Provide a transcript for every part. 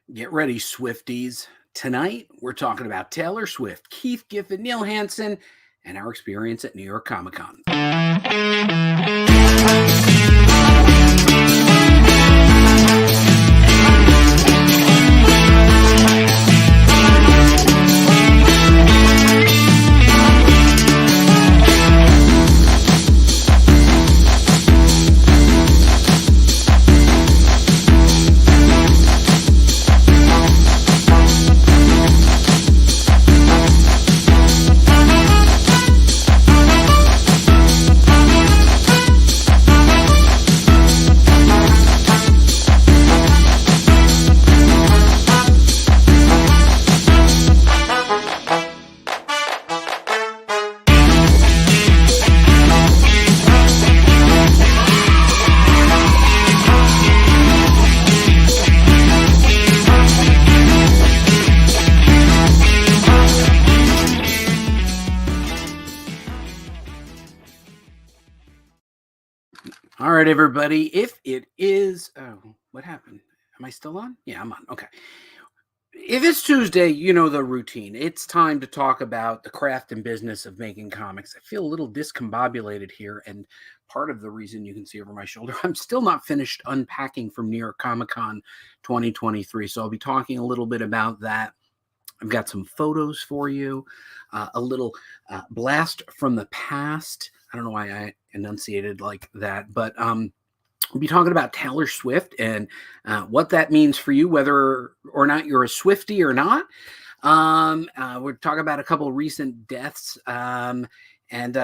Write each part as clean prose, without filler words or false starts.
Get ready, Swifties. Tonight, we're talking about Taylor Swift, Keith Giffen, Neil Hansen, and our experience at New York Comic Con. All right, everybody. If it is, what happened? Am I still on? Yeah, I'm on. Okay. If it's Tuesday, you know the routine. It's time to talk about the craft and business of making comics. I feel a little discombobulated here, and part of the reason you can see over my shoulder, I'm still not finished unpacking from New York Comic Con 2023. So I'll be talking a little bit about that. I've got some photos for you, a little blast from the past. I don't know why I enunciated like that, but we'll be talking about Taylor Swift and what that means for you, whether or not you're a Swiftie or not. We're talking about a couple of recent deaths. And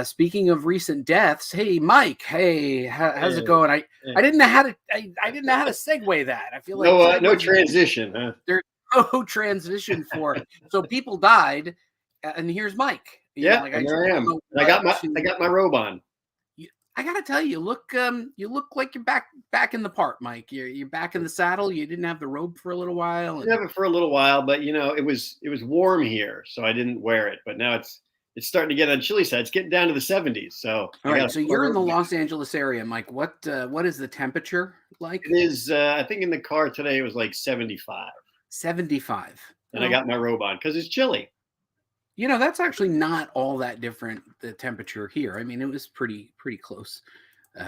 speaking of recent deaths, hey Mike, hey, how's it going? I didn't know how to I didn't know how to segue that. I feel like no transition, huh? There's no transition for so people died, and here's Mike. Yeah, and there I am. I got my robe on. I gotta tell you, you look like you're back in the part, Mike. You're back in the saddle. You didn't have the robe for a little while. I didn't have it for a little while, but it was warm here, so I didn't wear it. But now it's starting to get on chilly side. It's getting down to the 70s. So all right, so you're in the Los Angeles area, Mike. What is the temperature like? It is. I think in the car today it was like 75. 75. And I got my robe on because it's chilly. That's actually not all that different, the temperature here. I mean, it was pretty close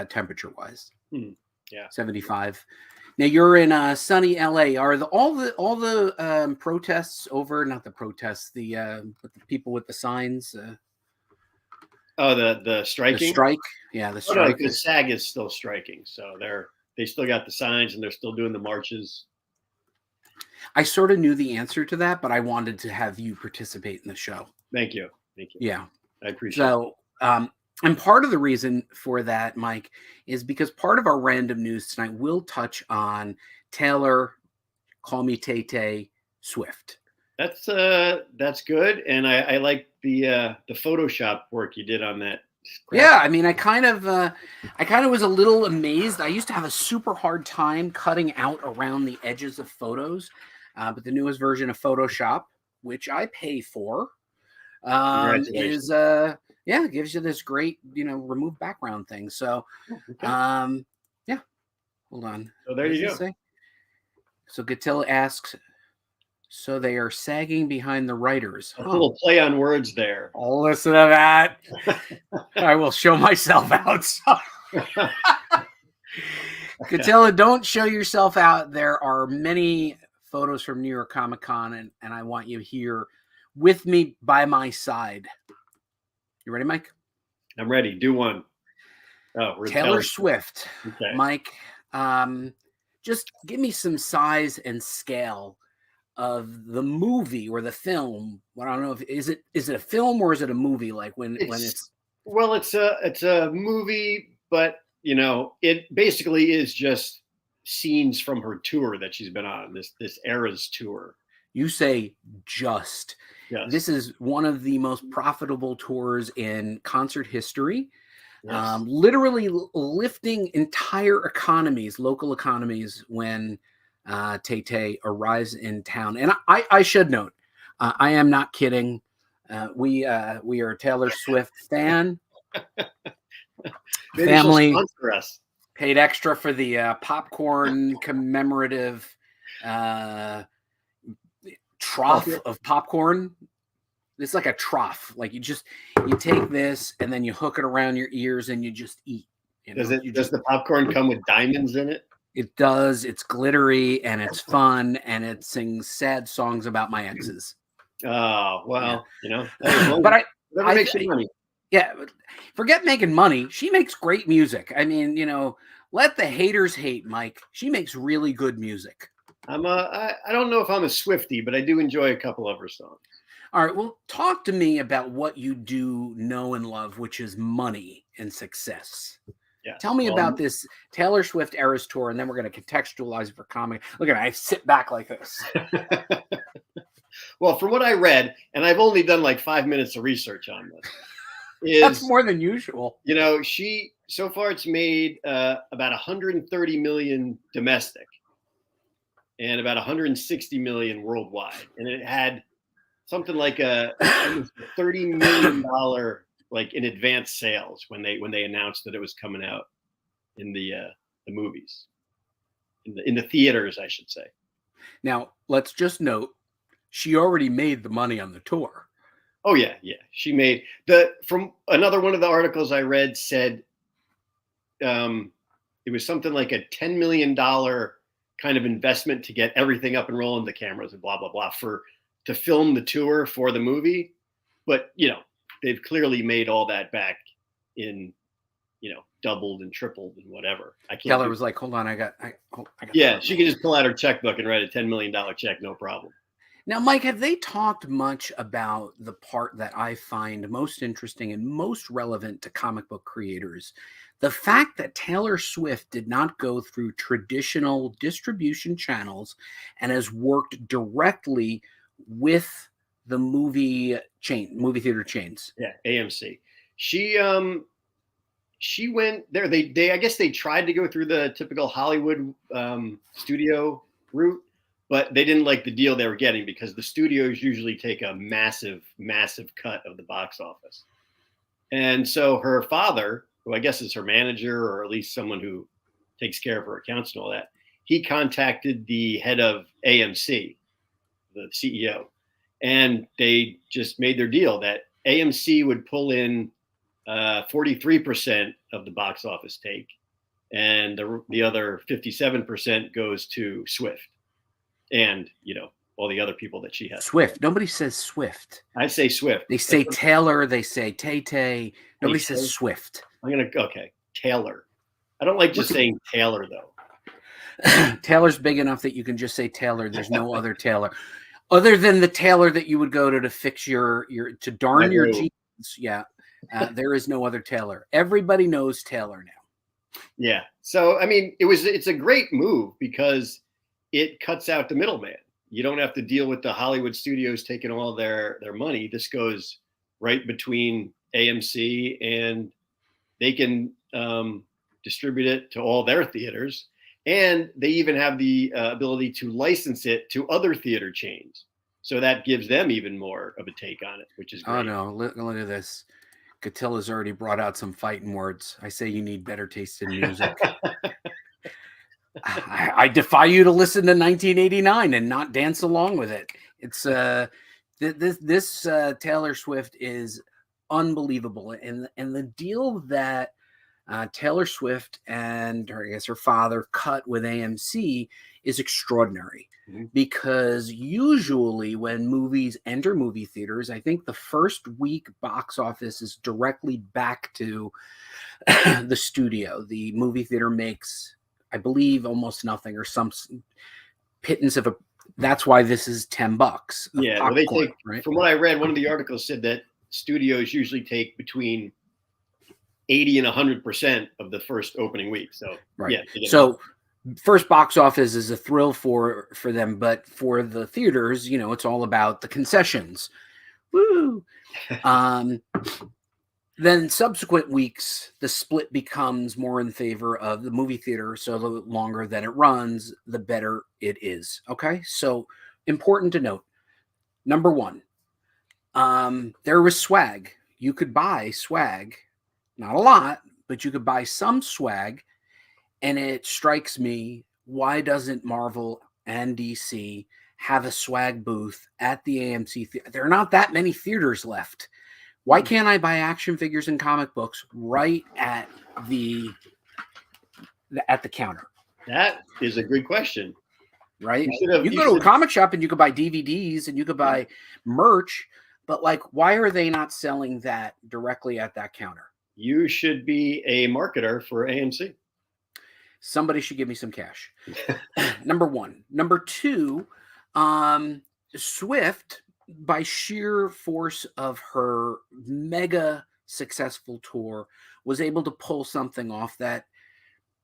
temperature-wise. Yeah. 75. Now, you're in sunny LA. Are all the protests over? Not the protests, the people with the signs. The striking? The strike? Yeah, the strike. The SAG is still striking. So they still got the signs and they're still doing the marches. I sort of knew the answer to that, but I wanted to have you participate in the show. Thank you. Yeah. I appreciate it. So, and part of the reason for that, Mike, is because part of our random news tonight will touch on Taylor, call me Tay-Tay, Swift. That's good. And I like the Photoshop work you did on that. Yeah, I mean, I kind of was a little amazed. I used to have a super hard time cutting out around the edges of photos, but the newest version of Photoshop, which I pay for, is gives you this great remove background thing. So, okay. Yeah, hold on. So there you go. So Gatilla asks, so they are sagging behind the writers. A little play on words there. I'll listen to that. I will show myself out. Gatilla, don't show yourself out. There are many photos from New York Comic Con, and I want you here with me by my side. You ready, Mike? I'm ready. Do one. Oh, Taylor Swift. Okay. Mike, just give me some size and scale of the movie or the film. Well, I don't know if is it a film or is it a movie? Like when it's well, it's a movie, but it basically is just scenes from her tour that she's been on, this Eras tour. You say just. Yes. This is one of the most profitable tours in concert history. Yes. Literally lifting entire economies, local economies, when Tay-Tay arrives in town. And I should note, I am not kidding. We are a Taylor Swift fan. Family paid extra for the popcorn commemorative trough of popcorn. It's like a trough. Like you take this and then you hook it around your ears and you just eat. Does the popcorn come with diamonds in it? It does. It's glittery and it's fun and it sings sad songs about my exes. Oh, well, Yeah. But whatever makes you money. Yeah, forget making money. She makes great music. I mean, let the haters hate, Mike. She makes really good music. I don't know if I'm a Swiftie, but I do enjoy a couple of her songs. All right, well, talk to me about what you do know and love, which is money and success. Yeah. Tell me about this Taylor Swift Eras Tour, and then we're going to contextualize it for comedy. Look at me, I sit back like this. Well, from what I read, and I've only done like 5 minutes of research on this. That's more than usual. She so far it's made about 130 million domestic and about 160 million worldwide, and it had something like a $30 million like in advance sales when they announced that it was coming out in the movies, in the theaters, I should say. Now let's just note she already made the money on the tour. Oh yeah. She made from another one of the articles I read said it was something like a $10 million kind of investment to get everything up and rolling, the cameras and blah blah blah to film the tour for the movie. But they've clearly made all that back in doubled and tripled and whatever. Keller was like, hold on, I got. Yeah, she can just pull out her checkbook and write a $10 million check, no problem. Now, Mike, have they talked much about the part that I find most interesting and most relevant to comic book creators? The fact that Taylor Swift did not go through traditional distribution channels and has worked directly with the movie theater chains. Yeah, AMC. She went there. I guess they tried to go through the typical Hollywood studio route, but they didn't like the deal they were getting because the studios usually take a massive, massive cut of the box office. And so her father, who I guess is her manager or at least someone who takes care of her accounts and all that, he contacted the head of AMC, the CEO, and they just made their deal that AMC would pull in 43% of the box office take, and the other 57% goes to Swift. And, all the other people that she has. Swift. Nobody says Swift. I say Swift. They say Taylor. They say Tay-Tay. Nobody says Swift. Okay, Taylor. I don't like just saying Taylor, though. Taylor's big enough that you can just say Taylor. There's no other Taylor. Other than the tailor that you would go to fix to darn your jeans. Yeah. There is no other tailor. Everybody knows Taylor now. Yeah. So, I mean, it's a great move because it cuts out the middleman. You don't have to deal with the Hollywood studios taking all their money. This goes right between AMC, and they can distribute it to all their theaters. And they even have the ability to license it to other theater chains. So that gives them even more of a take on it, which is great. Oh, no. Look at this. Catilla's already brought out some fighting words. I say you need better taste in music. I defy you to listen to 1989 and not dance along with it. It's this Taylor Swift is unbelievable, and the deal that Taylor Swift and her father cut with AMC is extraordinary. Mm-hmm. Because usually when movies enter movie theaters, I think the first week box office is directly back to the studio. The movie theater makes, I believe, almost nothing or some pittance of that's why this is $10. Yeah, well, they take, right? From what I read, one of the articles said that studios usually take between 80 and 100% of the first opening week. So, right. Yeah. So first box office is a thrill for them, but for the theaters, it's all about the concessions. Woo! Then subsequent weeks, the split becomes more in favor of the movie theater. So the longer that it runs, the better it is. Okay. So important to note. Number one, there was swag. You could buy swag, not a lot, but you could buy some swag. And it strikes me, why doesn't Marvel and DC have a swag booth at the AMC. There are not that many theaters left. Why can't I buy action figures and comic books right at the counter? That is a good question. Right? You go to a comic shop and you could buy DVDs and you could buy merch, but like, why are they not selling that directly at that counter? You should be a marketer for AMC. Somebody should give me some cash. Number one. Number two, Swift, by sheer force of her mega successful tour, was able to pull something off that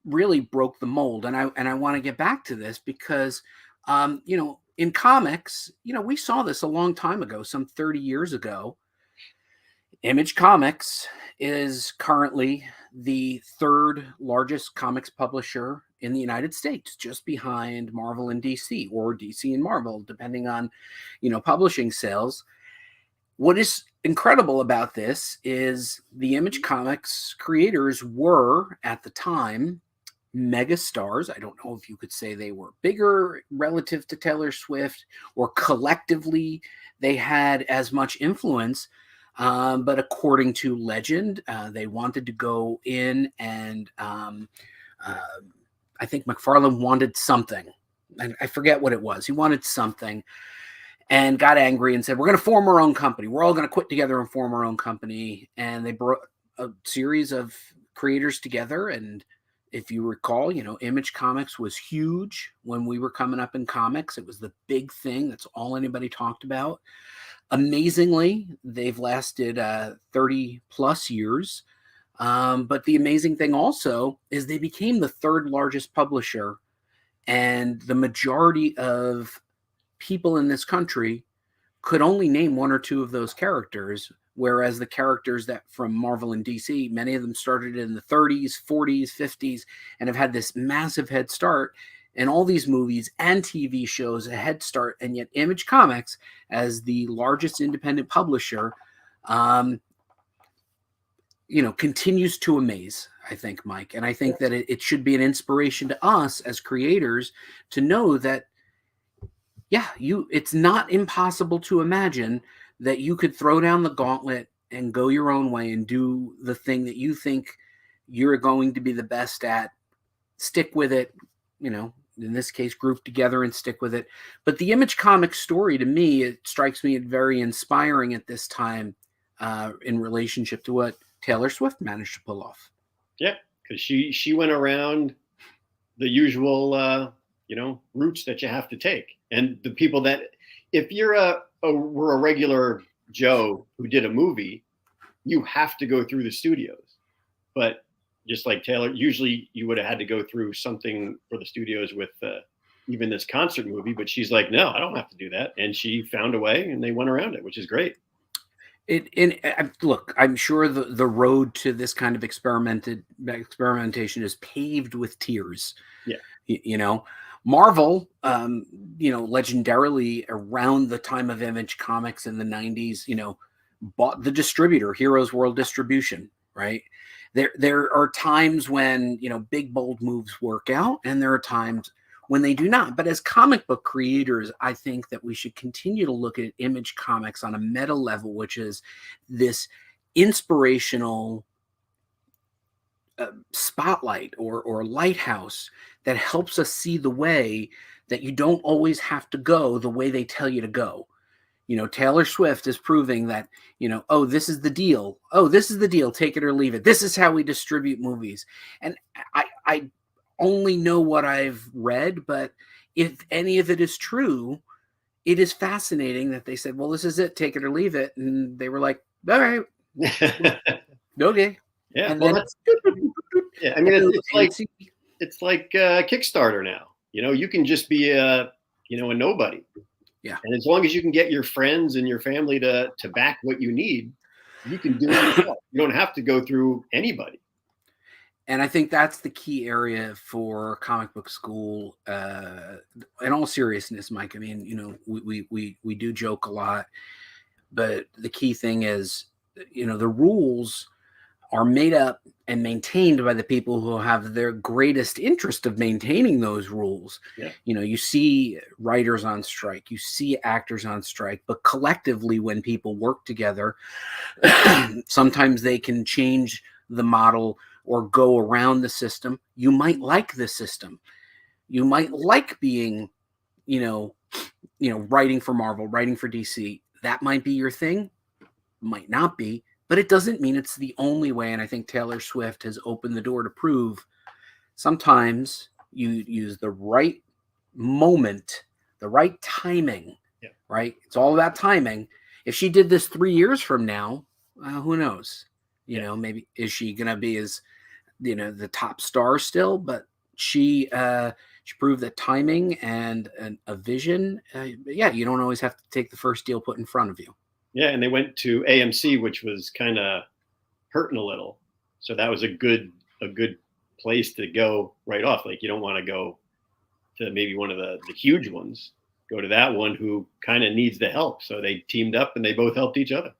really broke the mold. And I want to get back to this because, in comics, we saw this a long time ago, some 30 years ago. Image Comics is currently the third largest comics publisher in the United States, just behind Marvel and DC, or DC and Marvel, depending on, publishing sales. What is incredible about this is the Image Comics creators were, at the time, mega stars. I don't know if you could say they were bigger relative to Taylor Swift, or collectively they had as much influence. But according to legend, they wanted to go in and I think McFarlane wanted something. I forget what it was. He wanted something and got angry and said, we're going to form our own company. We're all going to quit together and form our own company. And they brought a series of creators together. And if you recall, Image Comics was huge when we were coming up in comics. It was the big thing. That's all anybody talked about. Amazingly, they've lasted 30 plus years. But the amazing thing also is they became the third largest publisher, and the majority of people in this country could only name one or two of those characters, whereas the characters that from Marvel and DC, many of them started in the 30s, 40s, 50s, and have had this massive head start. And all these movies and TV shows a head start, and yet Image Comics, as the largest independent publisher, continues to amaze, I think, Mike. And I think that it should be an inspiration to us as creators to know that, it's not impossible to imagine that you could throw down the gauntlet and go your own way and do the thing that you think you're going to be the best at, stick with it, in this case, group together and stick with it. But the Image Comics story, to me, it strikes me as very inspiring at this time in relationship to what Taylor Swift managed to pull off. Yeah, because she went around the usual, routes that you have to take. And the people that, if you're were a regular Joe who did a movie, you have to go through the studios. But just like Taylor, usually you would have had to go through something for the studios with even this concert movie. But she's like, no, I don't have to do that. And she found a way and they went around it, which is great. Look, I'm sure the road to this kind of experimentation is paved with tears. Yeah. Marvel, legendarily around the time of Image Comics in the 90s, bought the distributor, Heroes World Distribution, right? There are times when, big, bold moves work out, and there are times when they do not. But as comic book creators, I think that we should continue to look at Image Comics on a meta level, which is this inspirational spotlight or lighthouse that helps us see the way that you don't always have to go the way they tell you to go. Taylor Swift is proving that, oh, this is the deal. Oh, this is the deal. Take it or leave it. This is how we distribute movies. And I only know what I've read, but if any of it is true, it is fascinating that they said, well, this is it. Take it or leave it. And they were like, all right. Okay. Yeah. And Well, then, yeah. I mean, it's like Kickstarter now. You can just be a nobody. Yeah. And as long as you can get your friends and your family to back what you need, you can do it yourself. You don't have to go through anybody. And I think that's the key area for comic book school. In all seriousness, Mike, I mean, we do joke a lot, but the key thing is, the rules are made up and maintained by the people who have their greatest interest of maintaining those rules. Yeah. You see writers on strike, you see actors on strike, but collectively, when people work together, sometimes they can change the model or go around the system. You might like the system. You might like being, writing for Marvel, writing for DC. That might be your thing, might not be, but it doesn't mean it's the only way. And I think Taylor Swift has opened the door to prove sometimes you use the right moment, the right timing, right? It's all about timing. If she did this 3 years from now, who knows? Maybe is she going to be as, the top star still? But she proved that timing and a vision, you don't always have to take the first deal put in front of you. Yeah, and they went to AMC, which was kind of hurting a little. So that was a good place to go right off. Like, you don't want to go to maybe one of the huge ones. Go to that one who kind of needs the help. So they teamed up and they both helped each other.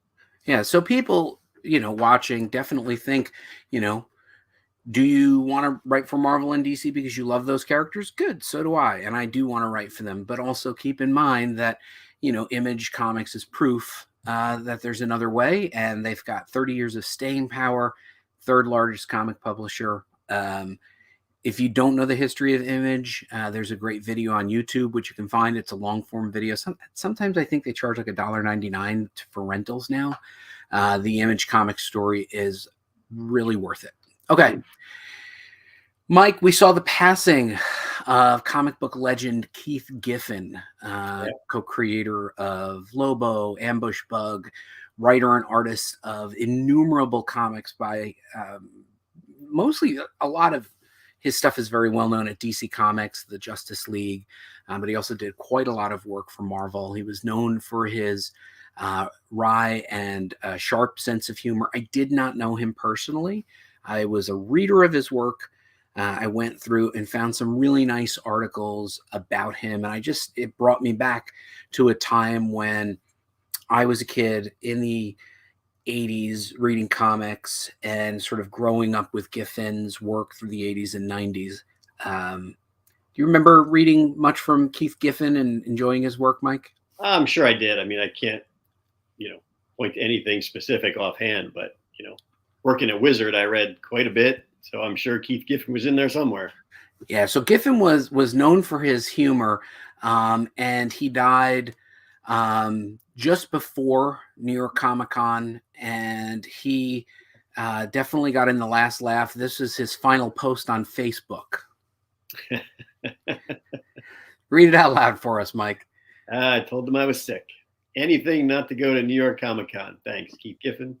Yeah, so people, watching definitely think, do you want to write for Marvel and DC because you love those characters? Good, so do I, and I do want to write for them. But also keep in mind that, Image Comics is proof that there's another way, and they've got 30 years of staying power, third largest comic publisher. If you don't know the history of Image, there's a great video on YouTube, which you can find. It's a long form video. Sometimes I think they charge like $1.99 for rentals now. The Image comic story is really worth it. Okay. Mike, we saw the passing of comic book legend Keith Giffen, co-creator of Lobo, Ambush Bug, writer and artist of innumerable comics by mostly a lot of his stuff is very well known at DC Comics, the Justice League, but he also did quite a lot of work for Marvel. He was known for his wry and sharp sense of humor. I did not know him personally. I was a reader of his work. I went through and found some really nice articles about him. And it brought me back to a time when I was a kid in the 80s reading comics and sort of growing up with Giffen's work through the 80s and 90s. Do you remember reading much from Keith Giffen and enjoying his work, Mike? I'm sure I did. I mean, I can't, point to anything specific offhand, but, working at Wizard, I read quite a bit. So I'm sure Keith Giffen was in there somewhere. Yeah, so Giffen was known for his humor, and he died just before New York Comic Con, and he definitely got in the last laugh. This is his final post on Facebook. Read it out loud for us, Mike. I told them I was sick. Anything not to go to New York Comic Con. Thanks, Keith Giffen,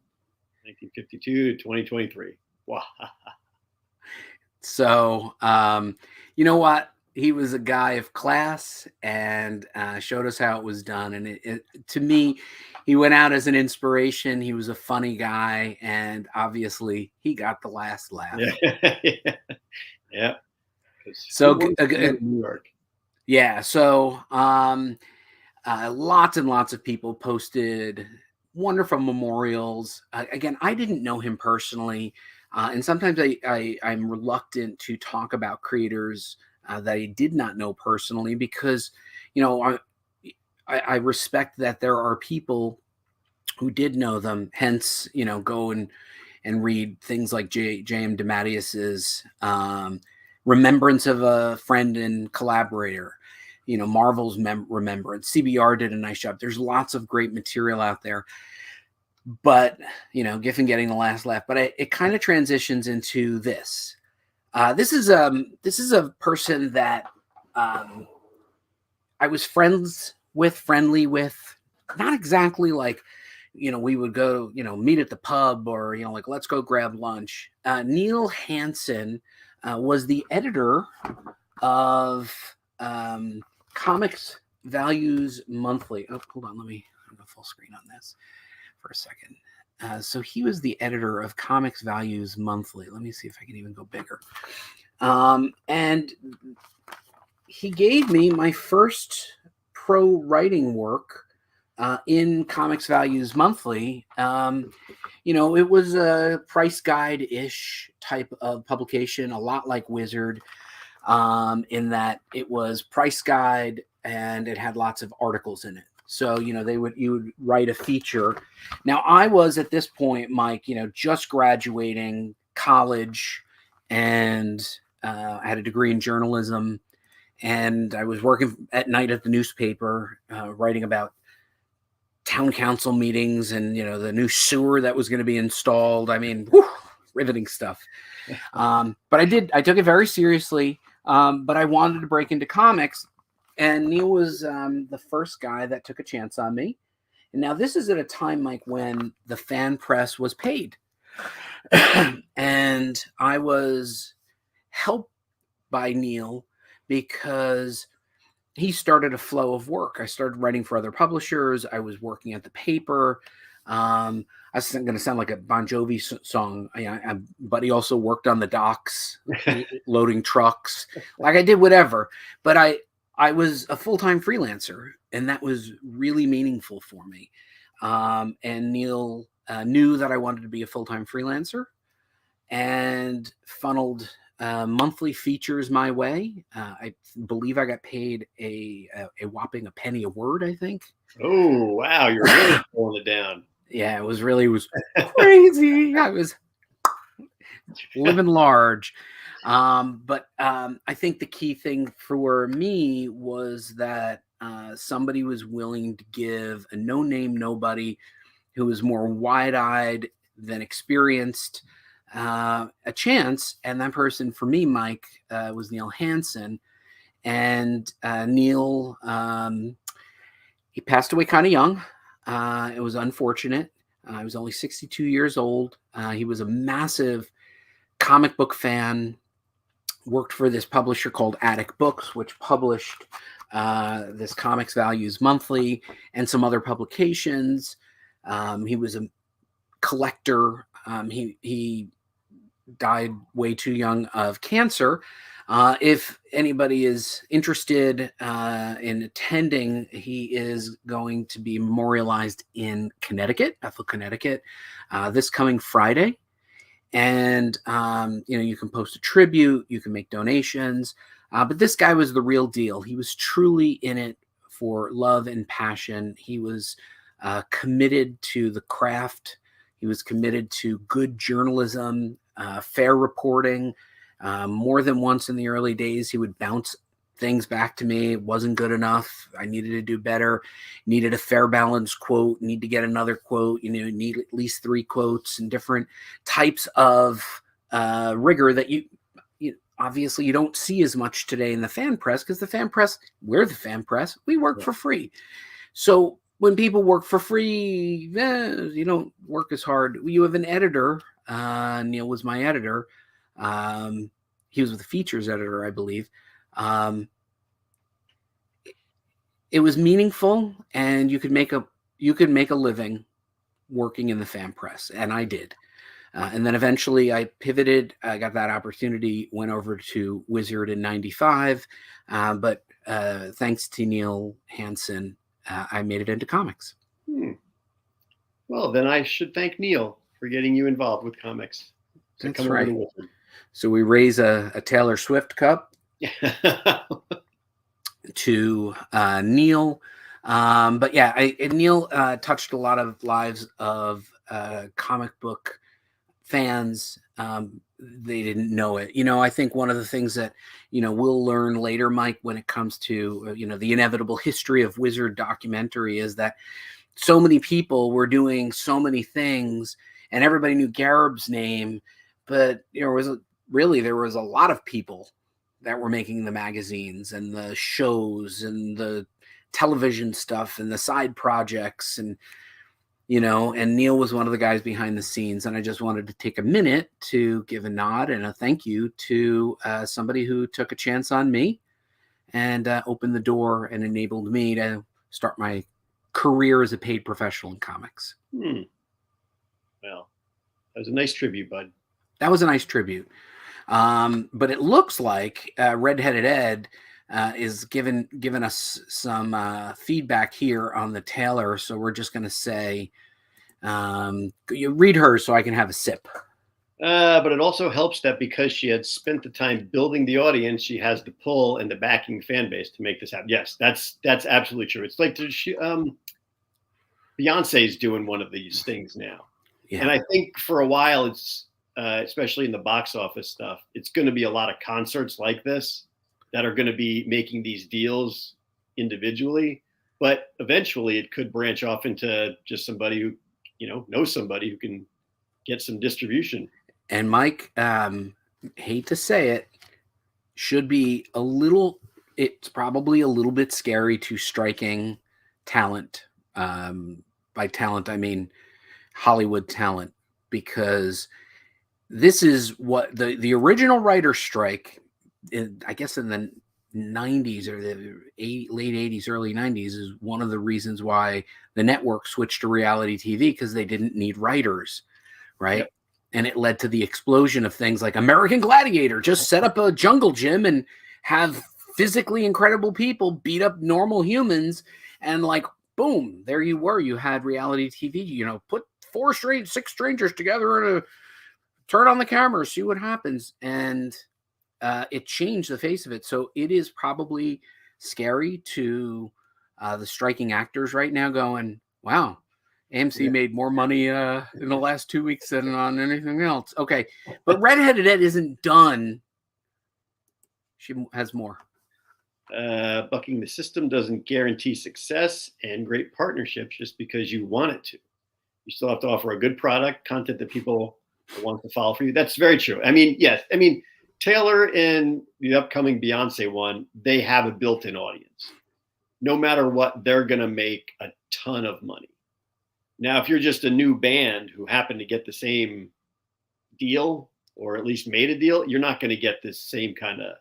1952 to 2023. Wow. So, you know what? He was a guy of class and showed us how it was done. And to me, he went out as an inspiration. He was a funny guy, and obviously, he got the last laugh. Yeah. So, New York. Yeah. So, lots and lots of people posted wonderful memorials. Again, I didn't know him personally. And sometimes I'm reluctant to talk about creators that I did not know personally because, I respect that there are people who did know them. Hence, go and read things like J.M. DeMatteis's Remembrance of a Friend and Collaborator, Marvel's Remembrance. CBR did a nice job. There's lots of great material out there. But, Giffen getting the last laugh. But it kind of transitions into this. This is a person that I was friendly with. Not exactly like, we would go, meet at the pub or, like, let's go grab lunch. Neil Hansen was the editor of Comics Values Monthly. Oh, hold on. Let me go full screen on this for a second. So he was the editor of Comics Values Monthly. Let me see if I can even go bigger. And he gave me my first pro writing work in Comics Values Monthly. It was a price guide-ish type of publication, a lot like Wizard, in that it was price guide and it had lots of articles in it. So, you would write a feature. Now, I was at this point, Mike, just graduating college, and I had a degree in journalism, and I was working at night at the newspaper, writing about town council meetings and the new sewer that was going to be installed. I mean, whew, riveting stuff. But I took it very seriously. But I wanted to break into comics, and Neil was the first guy that took a chance on me. And now this is at a time, Mike, when the fan press was paid. And I was helped by Neil because he started a flow of work. I started writing for other publishers. I was working at the paper. I was going to sound like a Bon Jovi song, but he also worked on the docks, loading trucks. Like I did whatever, but I was a full-time freelancer, and that was really meaningful for me. And Neil knew that I wanted to be a full-time freelancer, and funneled monthly features my way. I believe I got paid a whopping penny a word, I think. Oh, wow. You're really pulling it down. Yeah, it was crazy. I was living large. But I think the key thing for me was that somebody was willing to give a no-name nobody who was more wide-eyed than experienced a chance. And that person for me, Mike, was Neil Hansen. And Neil, he passed away kind of young. It was unfortunate. He was only 62 years old. He was a massive comic book fan, worked for this publisher called Attic Books, which published this Comics Values Monthly and some other publications. He was a collector. He died way too young of cancer. If anybody is interested in attending, he is going to be memorialized in Connecticut, Bethel, Connecticut, this coming Friday. And, you can post a tribute, you can make donations. But this guy was the real deal. He was truly in it for love and passion. He was committed to the craft. He was committed to good journalism, fair reporting. More than once in the early days, he would bounce things back to me. It wasn't good enough. I needed to do better. Needed a fair balanced quote. Need to get another quote. Need at least 3 quotes and different types of rigor that you obviously you don't see as much today in the fan press, because the fan press, we're the fan press. We work for free. So when people work for free, you don't work as hard. You have an editor. Neil was my editor. He was the features editor, I believe. It was meaningful, and you could make a living working in the fan press, and I did. And then eventually I pivoted. I got that opportunity, went over to Wizard in '95. But thanks to Neil Hansen, I made it into comics. Well, then I should thank Neil for getting you involved with comics. So that's right. So we raise a Taylor Swift cup to Neil. But yeah, Neil touched a lot of lives of comic book fans. They didn't know it. I think one of the things that, we'll learn later, Mike, when it comes to, the inevitable history of Wizard documentary, is that so many people were doing so many things, and everybody knew Garib's name, but there was a lot of people that were making the magazines and the shows and the television stuff and the side projects, and and Neil was one of the guys behind the scenes. And I just wanted to take a minute to give a nod and a thank you to somebody who took a chance on me and opened the door and enabled me to start my career as a paid professional in comics. Well, that was a nice tribute, bud. That was a nice tribute. But it looks like Redheaded Ed is giving us some feedback here on the Taylor. So we're just going to say, you read hers so I can have a sip. But it also helps that because she had spent the time building the audience, she has the pull and the backing fan base to make this happen. Yes, that's absolutely true. It's like Beyonce's doing one of these things now, and I think for a while it's especially in the box office stuff, it's going to be a lot of concerts like this that are going to be making these deals individually. But eventually, it could branch off into just somebody who knows somebody who can get some distribution. And Mike, hate to say it, should be a little. It's probably a little bit scary to striking talent. By talent, I mean Hollywood talent, because this is what the original writer's strike, I guess in the 90s or the late 80s, early 90s, is one of the reasons why the network switched to reality TV, because they didn't need writers, right? Yep. And it led to the explosion of things like American Gladiator. Just set up a jungle gym and have physically incredible people beat up normal humans, and like, boom, there you were. You had reality TV. Put 6 strangers together and turn on the camera, see what happens. And it changed the face of it. So it is probably scary to the striking actors right now going, wow, AMC made more money in the last 2 weeks than on anything else. Okay. But Redheaded Ed isn't done. She has more. Bucking the system doesn't guarantee success and great partnerships just because you want it to. You still have to offer a good product, content that people want to follow for you. That's very true. I mean, yes. I mean, Taylor and the upcoming Beyonce one, they have a built-in audience. No matter what, they're going to make a ton of money. Now, if you're just a new band who happened to get the same deal, or at least made a deal, you're not going to get this same kind of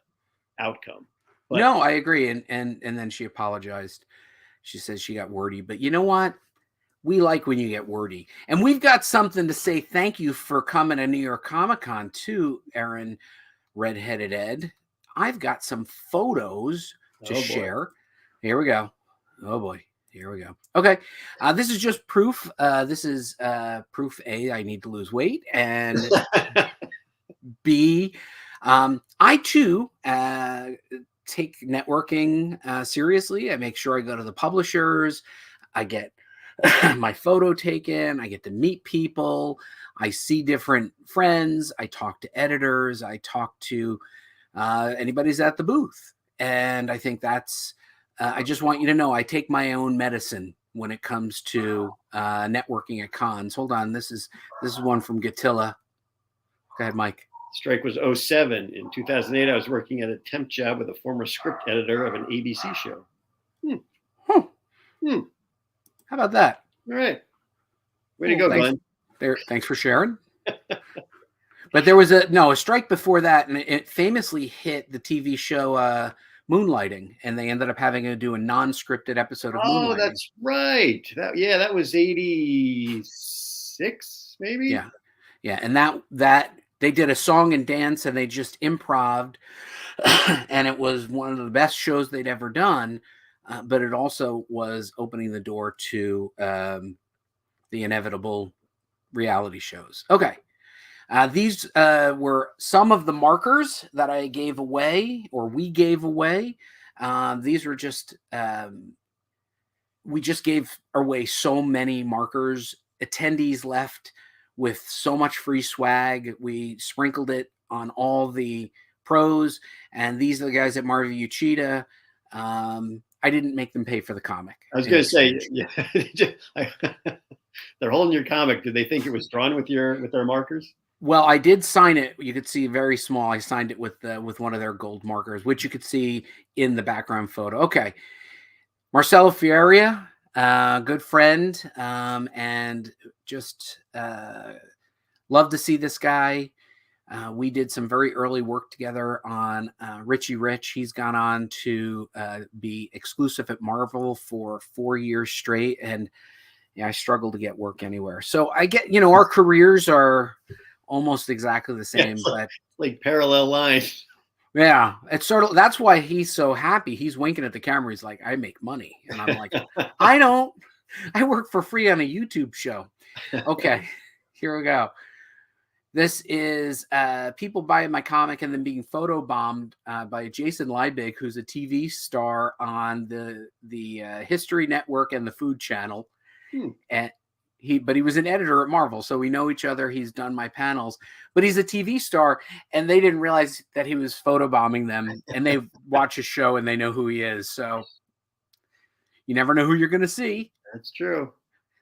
outcome. But no, I agree. And then she apologized. She says she got wordy. But you know what? We like when you get wordy. And we've got something to say thank you for coming to New York Comic Con too, Aaron, Redheaded Ed. I've got some photos to share. Here we go. Oh, boy. Here we go. Okay. This is just proof. This is proof A, I need to lose weight. And B, I too take networking seriously. I make sure I go to the publishers. I get my photo taken. I get to meet people. I see different friends. I talk to editors. I talk to anybody's at the booth. And I think that's, I just want you to know, I take my own medicine when it comes to networking at cons. Hold on. This is one from Gatilla. Go ahead, Mike. Strike was 2007. In 2008, I was working at a temp job with a former script editor of an ABC show. How about that? All right. Way to go, Glenn. Thanks for sharing. But there was a strike before that, and it famously hit the TV show Moonlighting, and they ended up having to do a non-scripted episode of Moonlighting. Oh, that's right. That was 86, maybe? Yeah. Yeah, and that they did a song and dance, and they just improv'd, and it was one of the best shows they'd ever done. But it also was opening the door to the inevitable reality shows. Okay. These were some of the markers that I gave away, or we gave away. These were just, we just gave away so many markers. Attendees left with so much free swag. We sprinkled it on all the pros, and these are the guys at Marvel Uchida. I didn't make them pay for the comic. I was going to say, yeah, they're holding your comic. Did they think it was drawn with their markers? Well, I did sign it. You could see very small. I signed it with one of their gold markers, which you could see in the background photo. Okay, Marcelo Fieria, good friend, and just love to see this guy. We did some very early work together on Richie Rich. He's gone on to be exclusive at Marvel for 4 years straight. And yeah, I struggle to get work anywhere. So I get, our careers are almost exactly the same, but like parallel lines. Yeah, it's sort of that's why he's so happy. He's winking at the camera. He's like, I make money. And I'm like, I don't. I work for free on a YouTube show. Okay, here we go. This is people buying my comic and then being photobombed by Jason Liebig, who's a TV star on the History Network and the Food Channel. And he was an editor at Marvel, so we know each other. He's done my panels, but he's a TV star, and they didn't realize that he was photobombing them. And they watch his show and they know who he is. So you never know who you're going to see. That's true.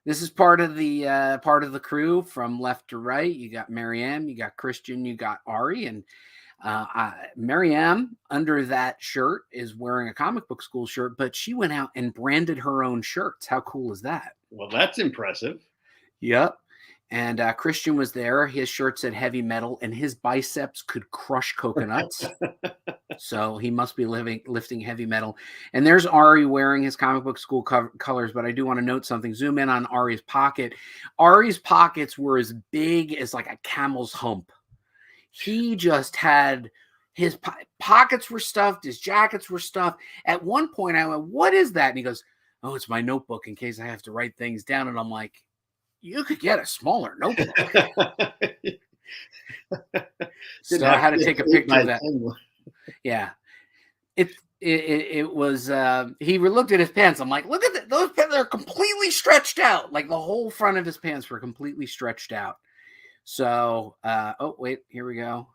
This is part of the crew from left to right. You got Marianne, you got Christian, you got Ari, and Marianne under that shirt is wearing a comic book school shirt, but she went out and branded her own shirts. How cool is that? Well, that's impressive. Yep. And Christian was there. His shirt said heavy metal, and his biceps could crush coconuts. So he must be lifting heavy metal. And there's Ari wearing his comic book school colors. But I do want to note something. Zoom in on Ari's pocket. Ari's pockets were as big as like a camel's hump. He just had his pockets were stuffed. His jackets were stuffed. At one point, I went, "What is that?" And he goes, "Oh, it's my notebook in case I have to write things down." And I'm like, you could get a smaller notebook. So I had to take a picture of that. Yeah. It was, he looked at his pants. I'm like, look at those pants. They're completely stretched out. Like the whole front of his pants were completely stretched out. So, oh, wait, here we go.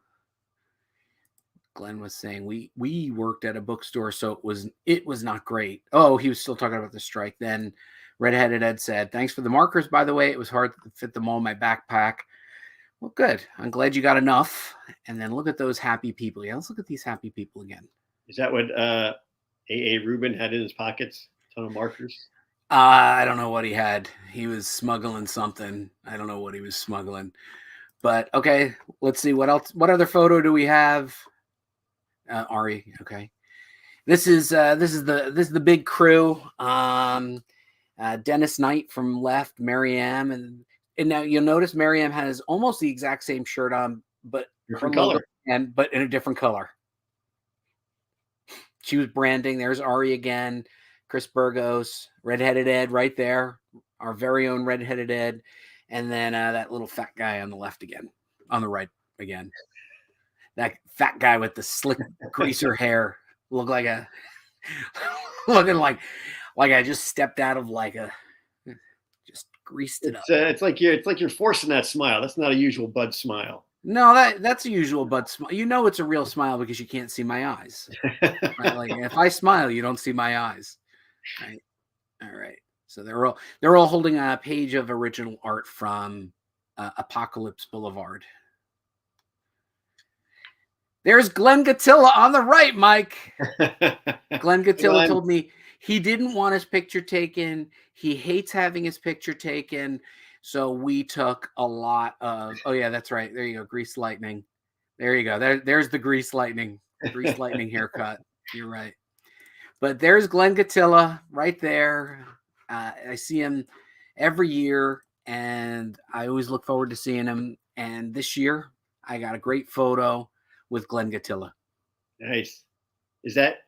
Glenn was saying we worked at a bookstore, so it was not great. Oh, he was still talking about the strike. Then Redheaded Ed said, "Thanks for the markers, by the way. It was hard to fit them all in my backpack." Well, good. I'm glad you got enough. And then look at those happy people. Yeah, let's look at these happy people again. Is that what A.A. Rubin had in his pockets? A ton of markers? I don't know what he had. He was smuggling something. I don't know what he was smuggling. But okay, let's see what else. What other photo do we have? Ari. Okay. This is the big crew. Dennis Knight from left, Marianne, and now you'll notice Marianne has almost the exact same shirt on, but different color, but in a different color. She was branding. There's Ari again, Chris Burgos, Redheaded Ed right there, our very own Redheaded Ed, and then that little fat guy on the left again, on the right again. That fat guy with the slick greaser hair looking like I just stepped out of just greased it up. It's like you're forcing that smile. That's not a usual Bud smile. No, that's a usual Bud smile. You know it's a real smile because you can't see my eyes. Right? Like if I smile, you don't see my eyes. Right? All right. So they're all holding a page of original art from Apocalypse Boulevard. There's Glenn Gatilla on the right, Mike. Glenn Gatilla told me he didn't want his picture taken. He hates having his picture taken. So we took a lot of, oh yeah, that's right. There you go. Grease lightning. There you go. There's the grease lightning haircut. You're right. But there's Glenn Gatilla right there. I see him every year and I always look forward to seeing him. And this year I got a great photo with Glenn Gatilla. Nice. Is that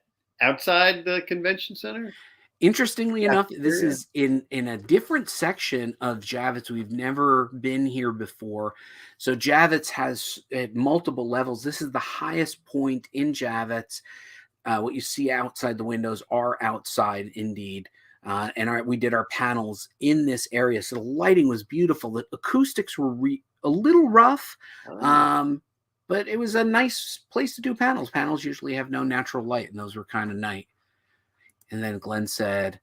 outside the convention center? Interestingly enough, this is in a different section of Javits. We've never been here before. So Javits has at multiple levels. This is the highest point in Javits. What you see outside the windows are outside indeed. And we did our panels in this area. So the lighting was beautiful. The acoustics were a little rough. But it was a nice place to do panels. Panels usually have no natural light, and those were kind of nice. And then Glenn said,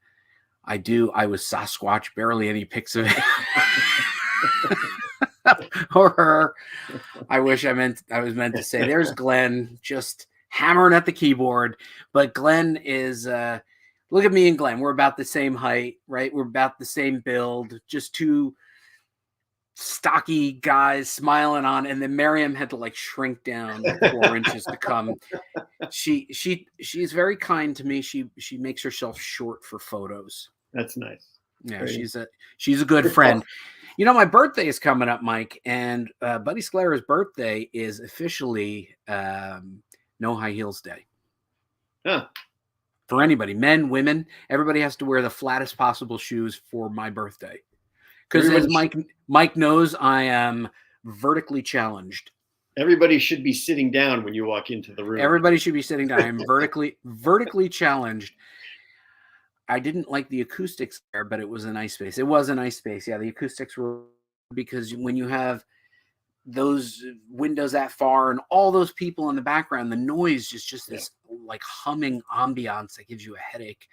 I was Sasquatch, barely any pics of it. Or her. I wish I was meant to say, there's Glenn just hammering at the keyboard. But Glenn is, look at me and Glenn. We're about the same height, right? We're about the same build, just two stocky guys smiling on, and then Miriam had to shrink down 4 inches to come. She's very kind to me. She makes herself short for photos. That's nice. Yeah, she's a good friend. You know, my birthday is coming up, Mike, and Buddy Scalera's birthday is officially no high heels day. Huh. For anybody, men, women, everybody has to wear the flattest possible shoes for my birthday. Because as Mike knows, I am vertically challenged. Everybody should be sitting down when you walk into the room. Everybody should be sitting down. I'm vertically challenged. I didn't like the acoustics there, but it was a nice space. It was a nice space. Yeah, the acoustics were, because when you have those windows that far and all those people in the background, the noise is just this like humming ambiance that gives you a headache.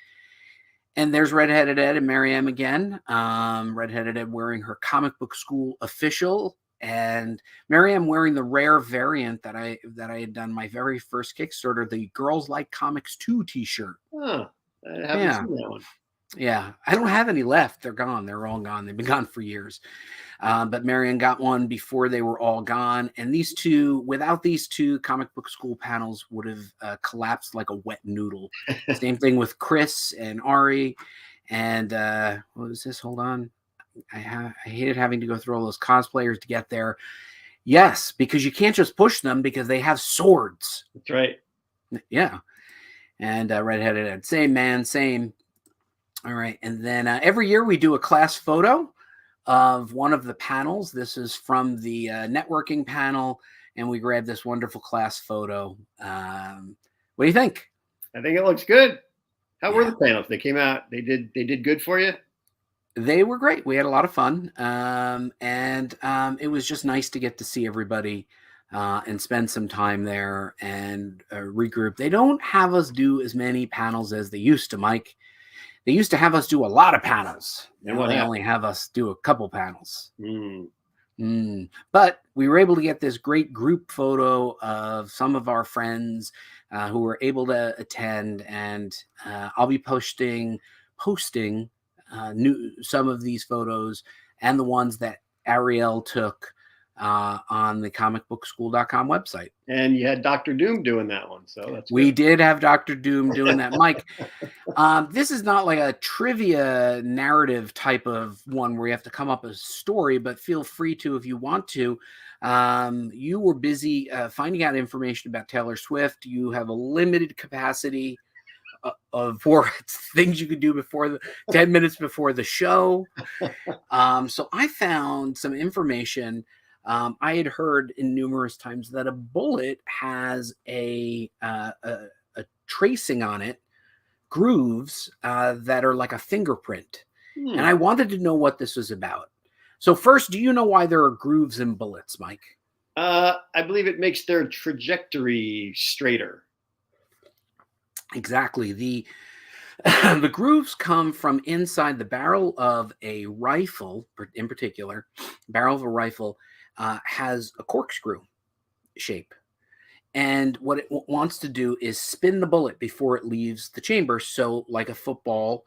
And there's Redheaded Ed and Mariam again. Redheaded Ed wearing her comic book school official, and Mariam wearing the rare variant that I had done my very first Kickstarter, the Girls Like Comics 2 t-shirt. Huh. I haven't seen that one. Yeah, I don't have any left. They're gone. They're all gone. They've been gone for years. But Marian got one before they were all gone. And these two, without these two comic book school panels, would have collapsed like a wet noodle. Same thing with Chris and Ari. And what was this? Hold on. I hated having to go through all those cosplayers to get there. Yes, because you can't just push them because they have swords. That's right. Yeah. And Redheaded Ed, same man, same. All right. And then every year we do a class photo of one of the panels. This is from the networking panel, and we grabbed this wonderful class photo. What do you think? I think it looks good. How were the panels? They came out. They did good for you? They were great. We had a lot of fun. And it was just nice to get to see everybody and spend some time there and regroup. They don't have us do as many panels as they used to, Mike. They used to have us do a lot of panels. Now they only have us do a couple panels. But we were able to get this great group photo of some of our friends who were able to attend, and I'll be posting some of these photos and the ones that Ariel took on the comicbookschool.com website. And you had Dr. Doom doing that one, so that's we did have Dr. Doom doing that. Mike, this is not like a trivia narrative type of one where you have to come up with a story, but feel free to if you want to. You were busy finding out information about Taylor Swift. You have a limited capacity for things you could do before 10 minutes before the show. So I found some information. I had heard in numerous times that a bullet has a tracing on it, grooves that are like a fingerprint. And I wanted to know what this was about. So first, do you know why there are grooves in bullets, Mike? I believe it makes their trajectory straighter. Exactly. The grooves come from inside the barrel of a rifle, in particular. Barrel of a rifle has a corkscrew shape. And what it wants to do is spin the bullet before it leaves the chamber. So like a football,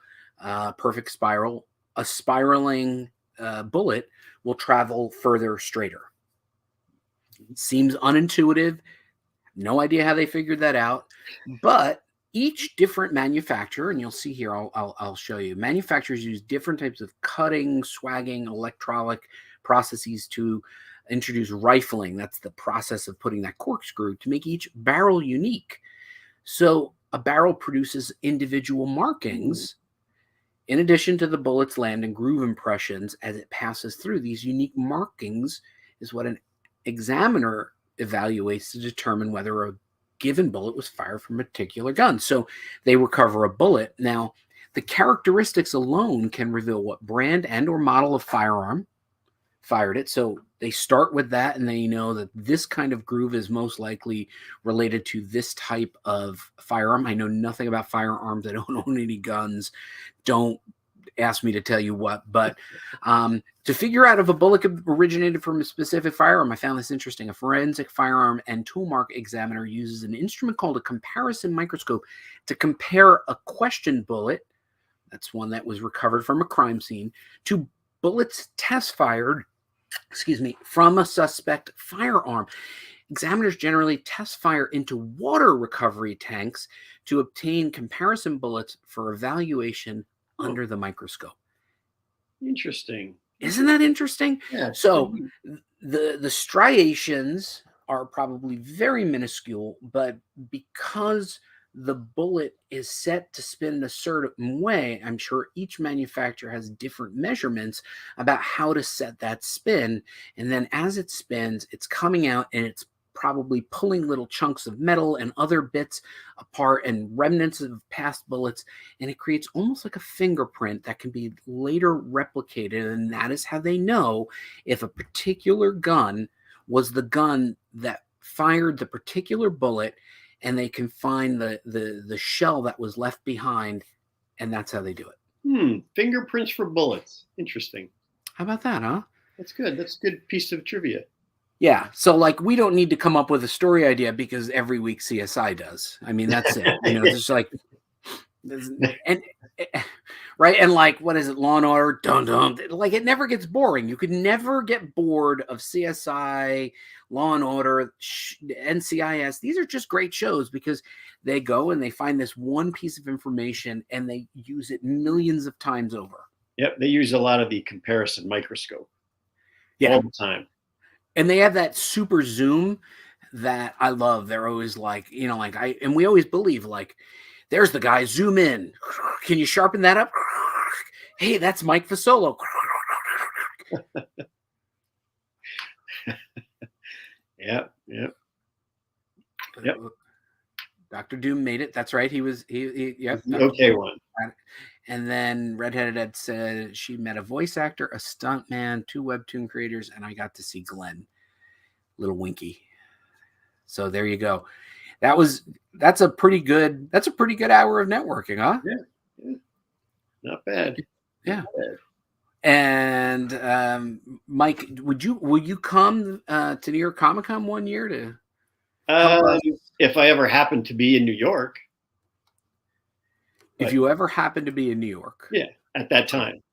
perfect spiral, a spiraling bullet will travel further straighter. Seems unintuitive. No idea how they figured that out. But each different manufacturer, and you'll see here, I'll show you, manufacturers use different types of cutting, swagging, electronic processes to introduce rifling. That's the process of putting that corkscrew to make each barrel unique. So a barrel produces individual markings in addition to the bullet's land and groove impressions as it passes through. These unique markings is what an examiner evaluates to determine whether a given bullet was fired from a particular gun. So they recover a bullet. Now, the characteristics alone can reveal what brand and or model of firearm fired it. So they start with that, and they know that this kind of groove is most likely related to this type of firearm. I know nothing about firearms. I don't own any guns. Don't ask me to tell you what, but to figure out if a bullet originated from a specific firearm, I found this interesting. A forensic firearm and toolmark examiner uses an instrument called a comparison microscope to compare a question bullet, that's one that was recovered from a crime scene, to bullets test fired, from a suspect firearm. Examiners generally test fire into water recovery tanks to obtain comparison bullets for evaluation under the microscope. Interesting. Isn't that interesting? Yeah. So the striations are probably very minuscule, but because the bullet is set to spin in a certain way, I'm sure each manufacturer has different measurements about how to set that spin. And then as it spins, it's coming out and it's probably pulling little chunks of metal and other bits apart and remnants of past bullets. And it creates almost like a fingerprint that can be later replicated. And that is how they know if a particular gun was the gun that fired the particular bullet, and they can find the shell that was left behind, and that's how they do it. Fingerprints for bullets. Interesting. How about that, huh? That's good. That's a good piece of trivia. Yeah. So like we don't need to come up with a story idea because every week CSI does. I mean, that's it. It's just like and right. And like, what is it? Law and Order, dun dun. Like it never gets boring. You could never get bored of CSI, Law and Order, NCIS. These are just great shows because they go and they find this one piece of information and they use it millions of times over. Yep. They use a lot of the comparison microscope. Yeah. All the time. And they have that super zoom that I love. They're always like, and we always believe like, there's the guy, zoom in. Can you sharpen that up? Hey, that's Mike Fasolo. Yep. Dr. Doom made it. That's right. Yep. Okay, one. And then Redheaded Ed said she met a voice actor, a stuntman, 2 webtoon creators, and I got to see Glenn. Little Winky. So there you go. That's a pretty good hour of networking, huh? Yeah. Not bad. Yeah. Not bad. And Mike, will you come to New York Comic Con one year to? If I ever happen to be in New York. If you ever happen to be in New York. Yeah, at that time.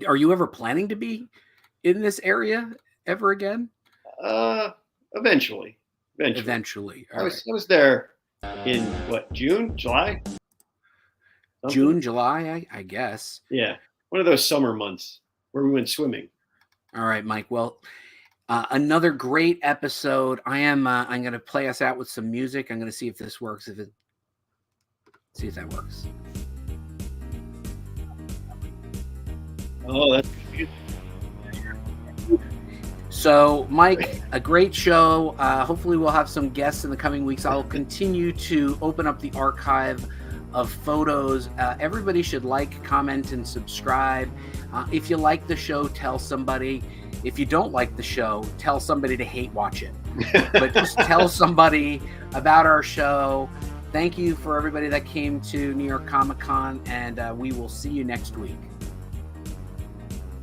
Are you ever planning to be in this area ever again? Eventually. Eventually. I was there in June, July? Something. June, July, I guess. Yeah. One of those summer months where we went swimming. All right, Mike. Well, another great episode. I'm going to play us out with some music. I'm going to see if this works. See if that works. Oh, that's good. So, Mike, a great show. Hopefully we'll have some guests in the coming weeks. I'll continue to open up the archive of photos. Everybody should like, comment, and subscribe. If you like the show, tell somebody. If you don't like the show, tell somebody to hate watch it. But just tell somebody about our show. Thank you for everybody that came to New York Comic Con, and we will see you next week.